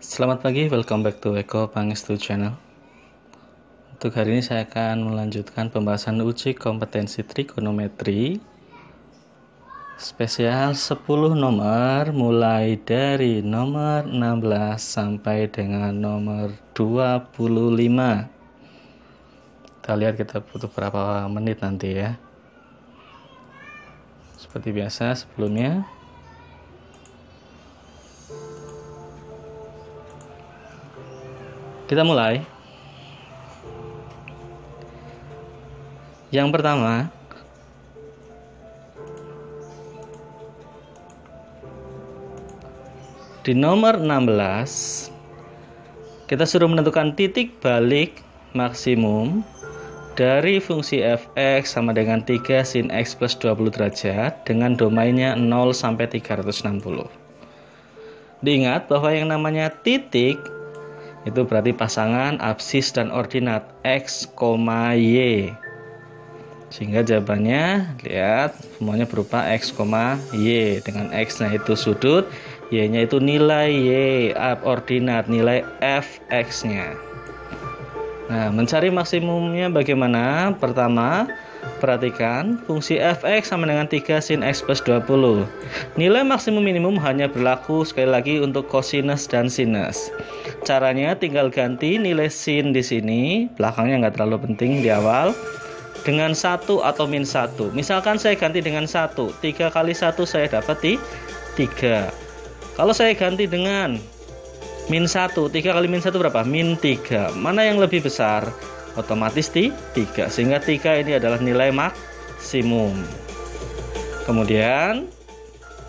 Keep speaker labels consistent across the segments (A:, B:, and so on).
A: Selamat pagi, welcome back to Eko Pangestu Channel. Untuk hari ini saya akan melanjutkan pembahasan uji kompetensi trigonometri spesial 10 nomor mulai dari nomor 16 sampai dengan nomor 25. Kita lihat kita butuh berapa menit nanti ya. Seperti biasa sebelumnya, kita mulai. Yang pertama, di nomor 16 kita suruh menentukan titik balik maksimum dari fungsi fx sama dengan 3 sin x plus 20 derajat dengan domainnya 0 sampai 360. Diingat bahwa yang namanya titik itu berarti pasangan absis dan ordinat x, y. Sehingga jawabannya lihat semuanya berupa x, y. Dengan x-nya itu sudut, y-nya itu nilai y, ordinat nilai fx-nya. Nah, mencari maksimumnya bagaimana? Pertama, perhatikan fungsi fx sama dengan 3 sin x plus 20. Nilai maksimum minimum hanya berlaku sekali lagi untuk cosinus dan sinus. Caranya tinggal ganti nilai sin di sini, belakangnya nggak terlalu penting di awal, dengan 1 atau min 1. Misalkan saya ganti dengan 1, 3 kali 1 saya dapat di 3. Kalau saya ganti dengan min 1, 3 kali min 1 berapa? Min 3. Mana yang lebih besar? Otomatis di 3. Sehingga 3 ini adalah nilai maksimum. Kemudian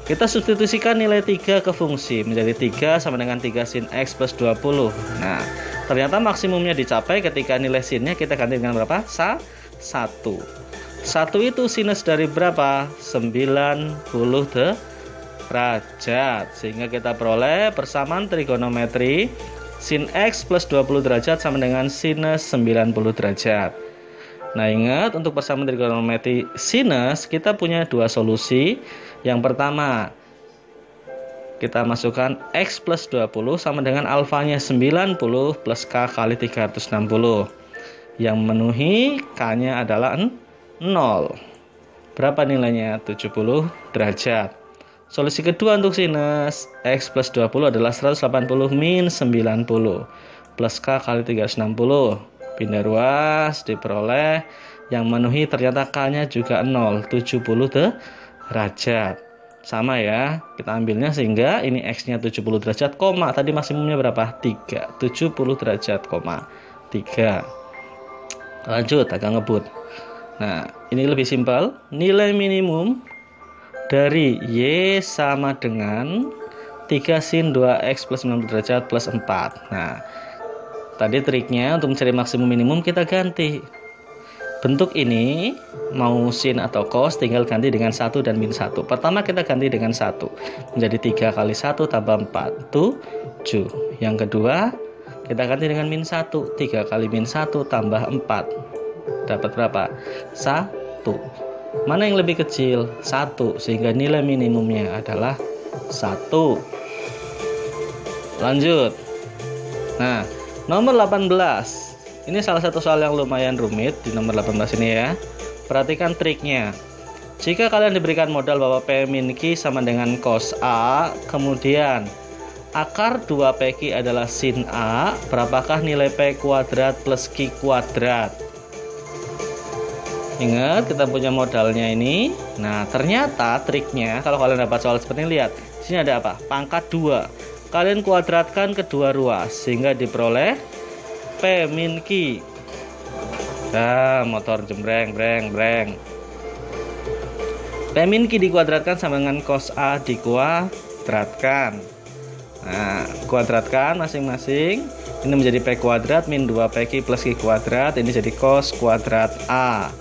A: kita substitusikan nilai 3 ke fungsi. Menjadi 3 sama dengan 3 sin x plus 20. Nah, ternyata maksimumnya dicapai ketika nilai sinnya kita ganti dengan berapa? 1. 1 itu sinus dari berapa? 90 derajat. Sehingga kita peroleh persamaan trigonometri sin x plus 20 derajat sama dengan sinus 90 derajat. Nah, ingat untuk persamaan trigonometri sinus kita punya dua solusi. Yang pertama, kita masukkan x plus 20 sama dengan alfanya 90 plus k kali 360. Yang memenuhi k-nya adalah 0. Berapa nilainya? 70 derajat. Solusi kedua untuk sinus, x plus 20 adalah 180 min 90 plus k kali 360. Pindah ruas, diperoleh yang memenuhi ternyata k-nya juga 0, 70 derajat. Sama ya, kita ambilnya sehingga ini x-nya 70 derajat, koma, tadi maksimumnya berapa? 3, 70 derajat, koma, 3. Lanjut, agak ngebut. Nah, ini lebih simpel. Nilai minimum dari y sama dengan 3 sin 2x plus 90 derajat plus 4. Nah, tadi triknya untuk mencari maksimum minimum kita ganti. Bentuk ini mau sin atau cos tinggal ganti dengan 1 dan min 1. Pertama kita ganti dengan 1. Menjadi 3 kali 1 tambah 4. 7. Yang kedua kita ganti dengan min 1. 3 kali min 1 tambah 4. Dapat berapa? 1. Mana yang lebih kecil? 1. Sehingga nilai minimumnya adalah 1. Lanjut. Nah, nomor 18. Ini salah satu soal yang lumayan rumit di nomor 18 ini ya. Perhatikan triknya. Jika kalian diberikan modal bahwa P min Q sama dengan cos A, kemudian akar 2PQ adalah sin A, berapakah nilai P kuadrat plus Q kuadrat? Ingat, kita punya modalnya ini. Nah, ternyata triknya kalau kalian dapat soal seperti ini, lihat. Sini ada apa? Pangkat 2. Kalian kuadratkan kedua ruas sehingga diperoleh P min Q. Nah, motor jembreng, breng. P min Q dikuadratkan sama dengan cos A dikuadratkan. Nah, kuadratkan masing-masing. Ini menjadi P kuadrat min 2PQ plus Q kuadrat. Ini jadi cos kuadrat A.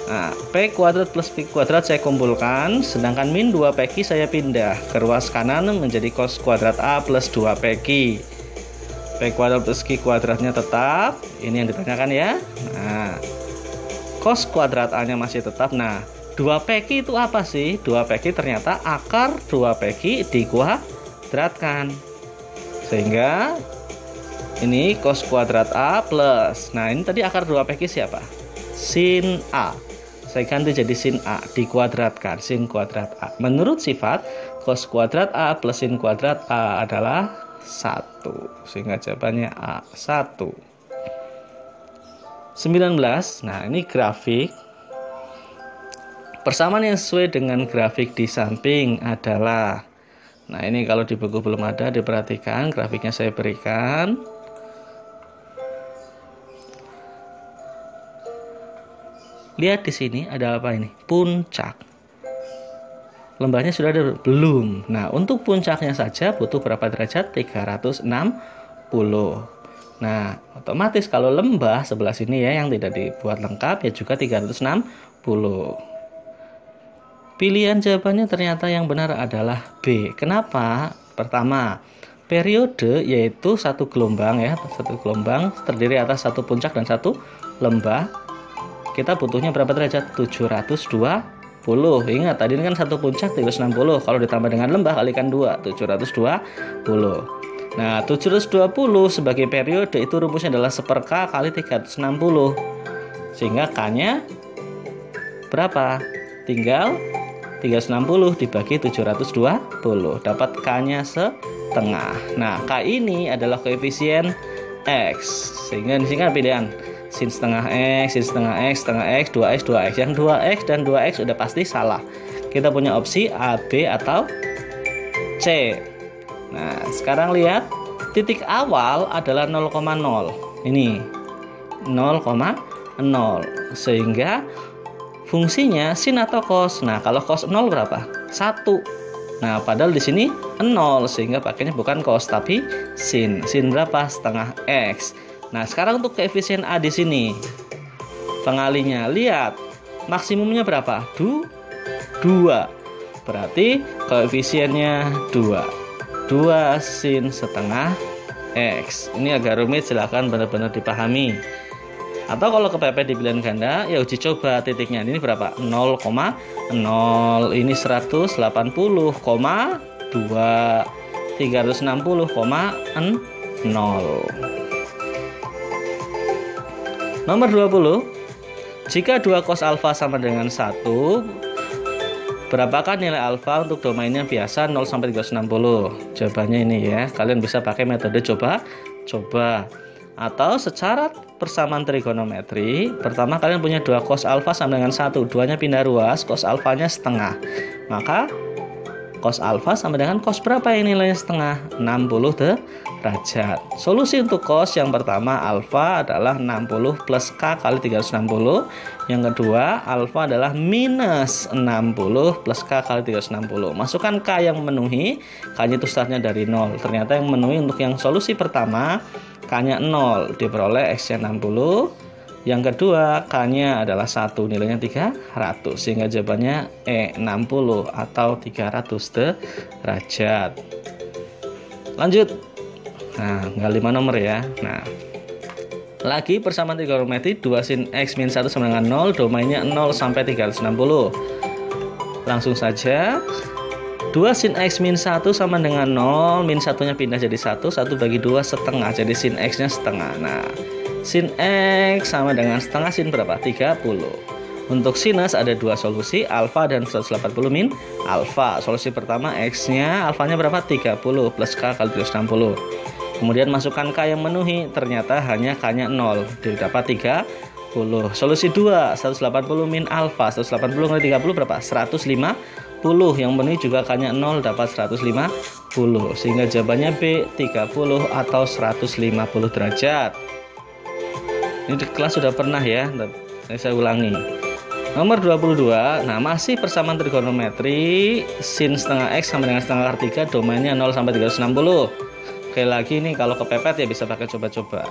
A: Nah, P kuadrat plus Q kuadrat saya kumpulkan, sedangkan min 2PQ saya pindah ke ruas kanan menjadi cos kuadrat A plus 2PQ. P kuadrat plus Q kuadratnya tetap, ini yang ditanyakan ya. Nah, cos kuadrat A nya masih tetap. Nah, 2PQ itu apa sih? 2PQ ternyata akar 2PQ dikuadratkan. Sehingga ini cos kuadrat A plus, nah ini tadi akar 2PQ siapa? Sin A. Saya ganti jadi sin A, dikuadratkan sin kuadrat A. Menurut sifat, cos kuadrat A plus sin kuadrat A adalah 1. Sehingga jawabannya A, 1. 19. Nah, ini grafik. Persamaan yang sesuai dengan grafik di samping adalah, nah ini kalau di buku belum ada, diperhatikan grafiknya saya berikan. Lihat di sini ada apa ini? Puncak. Lembahnya sudah ada belum? Nah, untuk puncaknya saja butuh berapa derajat? 360. Nah, otomatis kalau lembah sebelah sini ya yang tidak dibuat lengkap ya juga 360. Pilihan jawabannya ternyata yang benar adalah B. Kenapa? Pertama, periode yaitu satu gelombang ya, satu gelombang terdiri atas satu puncak dan satu lembah. Kita butuhnya berapa derajat? 720. Ingat tadi ini kan satu puncak 360. Kalau ditambah dengan lembah kalikan 2, 720. Nah, 720 sebagai periode itu rumusnya adalah 1/K kali 360. Sehingga K-nya berapa? Tinggal 360 dibagi 720. Dapat K-nya setengah. Nah, K ini adalah koefisien X. Sehingga di sini kan pilihan sin setengah X, sin setengah X, setengah X, 2X, 2X. Yang 2X dan 2X udah pasti salah. Kita punya opsi A, B, atau C. Nah, sekarang lihat. Titik awal adalah 0,0. Ini 0,0. Sehingga fungsinya sin atau cos. Nah, kalau cos 0 berapa? 1. Nah, padahal di sini 0. Sehingga pakainya bukan cos, tapi sin. Sin berapa? Setengah X. Nah, sekarang untuk koefisien A di sini, pengalinya, lihat maksimumnya berapa? 2. Berarti koefisiennya 2. 2 sin setengah X. Ini agak rumit, silahkan benar-benar dipahami. Atau kalau kepepet di pilihan ganda, ya uji coba titiknya. Ini berapa? 0,0. Ini 180,2. 360,0. Nomor 20, jika 2 cos alfa sama dengan 1, berapakah nilai alfa untuk domainnya biasa 0 sampai 360? Jawabannya ini ya, kalian bisa pakai metode coba. Atau secara persamaan trigonometri, pertama kalian punya 2 cos alfa sama dengan 1, 2-nya pindah ruas, cos alfanya setengah. Maka cos alfa sama dengan cos berapa ini nilainya setengah? 60 derajat. Solusi untuk cos yang pertama alfa adalah 60 plus K kali 360. Yang kedua alfa adalah minus 60 plus K kali 360. Masukkan K yang memenuhi, K-nya itu startnya dari 0. Ternyata yang memenuhi untuk yang solusi pertama K-nya 0, diperoleh X-nya 60. Yang kedua K-nya adalah 1, nilainya 300. Sehingga jawabannya E, 60 atau 300 derajat. Lanjut. Nah, tinggal 5 nomor ya. Nah, lagi persamaan trigonometri 2 sin X min 1 sama dengan 0, domainnya 0 sampai 360. Langsung saja 2 sin X min 1 sama dengan 0, min 1-nya pindah jadi 1, 1 bagi 2 setengah, jadi sin X-nya setengah. Nah, sin X sama dengan setengah sin berapa? 30. Untuk sinus ada 2 solusi, alfa dan 180 min alfa. Solusi pertama X-nya, alfanya berapa? 30 plus K kali 360. Kemudian masukkan K yang memenuhi, ternyata hanya K-nya 0, dapat 30. Solusi 2, 180 min alfa, 180 kali 30 berapa? 150. Yang memenuhi juga K-nya 0, dapat 150. Sehingga jawabannya B, 30 atau 150 derajat. Ini di kelas sudah pernah ya, saya ulangi. Nomor 22, nah masih persamaan trigonometri, sin setengah X sama dengan setengah akar 3, domainnya 0 sampai 360. Oke, lagi nih kalau kepepet ya bisa pakai coba-coba.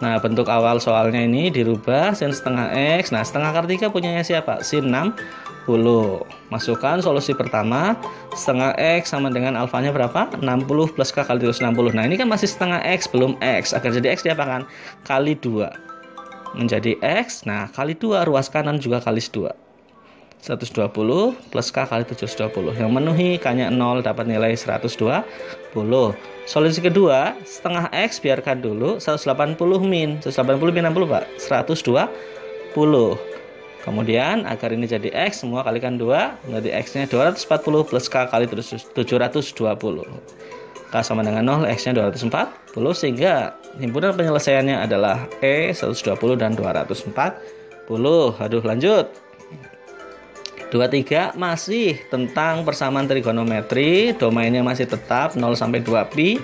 A: Nah, bentuk awal soalnya ini dirubah, sin setengah X. Nah, setengah akar 3 punyanya siapa? Sin 60. Masukkan solusi pertama, setengah X sama dengan alfanya berapa? 60 plus K kali 360. Nah, ini kan masih setengah X, belum X. Agar jadi X diapakan? Kali 2. Menjadi X, nah kali 2, ruas kanan juga kali 2. 120 plus K kali 720. Yang memenuhi K-nya 0 dapat nilai 120. Solusi kedua, setengah X biarkan dulu, 180 min. 180 min 60 Pak? 120. Kemudian agar ini jadi X, semua kalikan 2, berarti X-nya 240 plus K kali 720. K sama dengan 0, X-nya 240, sehingga himpunan penyelesaiannya adalah E 120 dan 240. Aduh, lanjut. 23 masih tentang persamaan trigonometri, domainnya masih tetap 0 sampai 2pi.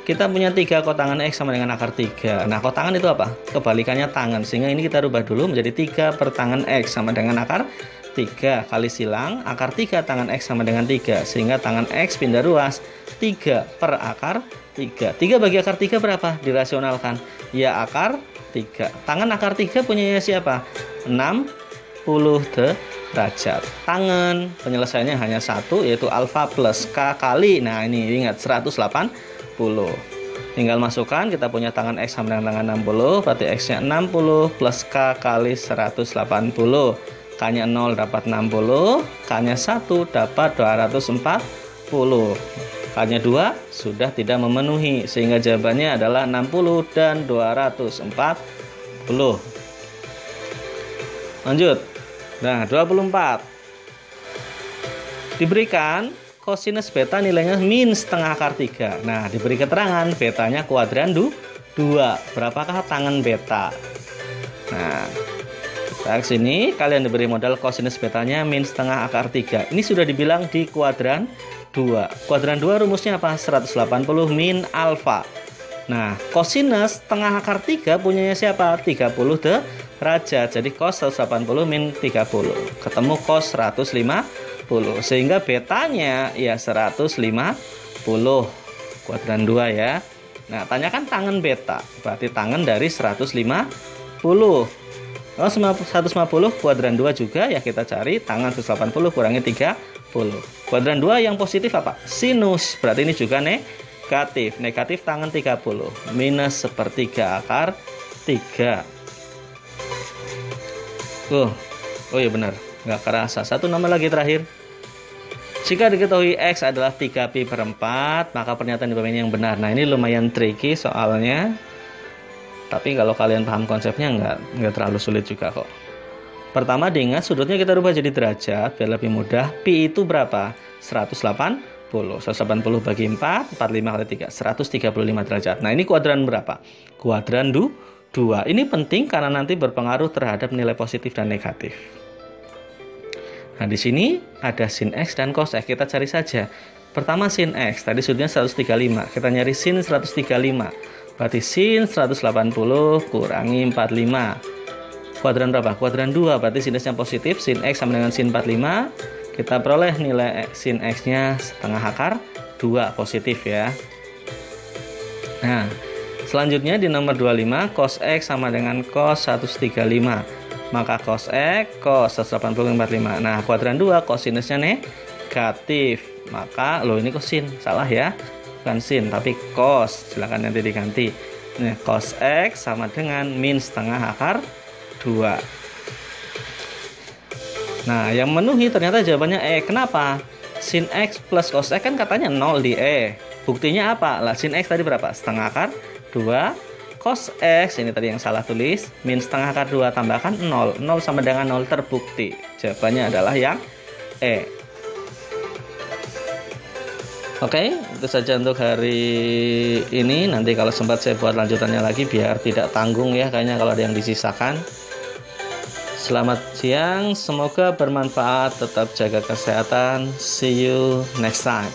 A: Kita punya 3 kotangan X sama dengan akar 3. Nah, kotangan itu apa? Kebalikannya tangan, sehingga ini kita rubah dulu menjadi 3 per tangan X sama dengan akar 3 kali silang, akar 3 tangan X sama dengan 3, sehingga tangan X pindah ruas 3 per akar 3. 3 bagi akar 3 berapa? Dirasionalkan. Ya, akar 3. Tangan akar 3 punyanya siapa? 60 derajat. Tangan penyelesaiannya hanya satu, yaitu alfa plus K kali, nah ini ingat 180. Tinggal masukkan, kita punya tangan X sama dengan tangan 60, berarti X-nya 60 plus K kali 180. K-nya 0 dapat 60, K-nya 1 dapat 240. K-nya 2 sudah tidak memenuhi, sehingga jawabannya adalah 60 dan 240. Lanjut. Nah, 24. Diberikan kosinus beta nilainya min setengah akar 3. Nah, diberi keterangan betanya kuadran 2. Berapakah tangan beta? Nah, kita sini kalian diberi modal kosinus betanya min setengah akar 3. Ini sudah dibilang di kuadran 2. Kuadran 2 rumusnya apa? 180 min alfa. Nah, kosinus setengah akar 3 punyanya siapa? 30 derajat. Jadi cos 180 min 30. Ketemu cos 150. Sehingga betanya ya 150. Kuadran 2 ya. Nah, tanyakan tangan beta. Berarti tangan dari 150. Kalau 150 kuadran 2 juga ya, kita cari tangan 180 kurangi 30. Kuadran 2 yang positif apa? Sinus. Berarti ini juga negatif. Negatif tangan 30 minus sepertiga akar 3. Oh iya benar, nggak kerasa. Satu nama lagi terakhir. Jika diketahui X adalah 3pi per 4, maka pernyataan di bawah ini yang benar. Nah, ini lumayan tricky soalnya, tapi kalau kalian paham konsepnya nggak terlalu sulit juga kok. Pertama, diingat sudutnya kita rubah jadi derajat biar lebih mudah. Pi itu berapa? 180. 180 bagi 4, 45 kali 3, 135 derajat. Nah, ini kuadran berapa? Kuadran 2. Ini penting karena nanti berpengaruh terhadap nilai positif dan negatif. Nah, di sini ada sin X dan cos X. Kita cari saja. Pertama sin X, tadi sudutnya 135. Kita nyari sin 135. Berarti sin 180 kurangi 45. Kuadran berapa? Kuadran 2. Berarti sinusnya positif. Sin X sama dengan sin 45. Kita peroleh nilai sin X-nya setengah akar 2 positif ya. Nah, selanjutnya di nomor 25, cos X sama dengan cos 135. Maka cos X, cos 180 45. Nah, kuadran 2 kosinusnya negatif. Maka, ini kosin, salah ya. Bukan sin, tapi cos. Silakan nanti diganti. Nah, cos X sama dengan min setengah akar 2. Nah, yang memenuhi ternyata jawabannya E. Kenapa? Sin X plus cos X kan katanya 0 di E. Buktinya apa? Lah, sin X tadi berapa? Setengah akar 2. Cos X, ini tadi yang salah tulis, min setengah akar 2 tambahkan 0. 0 sama dengan 0 terbukti. Jawabannya adalah yang E. Oke, itu saja untuk hari ini. Nanti kalau sempat saya buat lanjutannya lagi biar tidak tanggung ya, kayaknya kalau ada yang disisakan. Selamat siang, semoga bermanfaat. Tetap jaga kesehatan. See you next time.